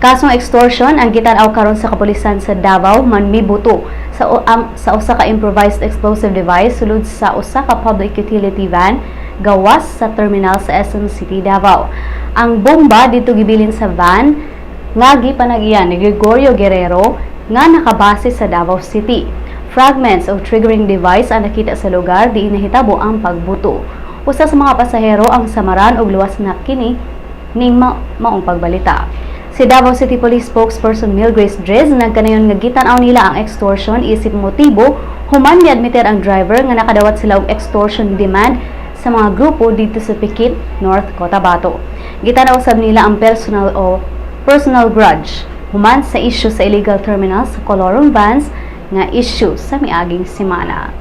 Kasong extortion ang gitan-aw karon sa kapulisan sa Davao manmibuto sa usa ka improvised explosive device sulod sa usa ka public utility van gawas sa terminal sa SM City, Davao. Ang bomba dito gibilin sa van nga gipanagian ni Gregorio Guerrero nga nakabase sa Davao City. Fragments of triggering device ang nakita sa lugar di nahitabo ang pagbuto. Usa sa mga pasahero ang samaran og luwas na kini ning maong pagbalita. Si Davao City Police spokesperson Mil Grace Drez nagkanayon nga gitan-aw nila ang extortion isip motibo human giadmitir ang driver nga nakadawat sila og extortion demand sa mga grupo dito sa Pikit, North Cotabato. Gitan-aw sab nila ang personal grudge human sa issue sa illegal terminal sa Colorum Vans nga issue sa miaging semana.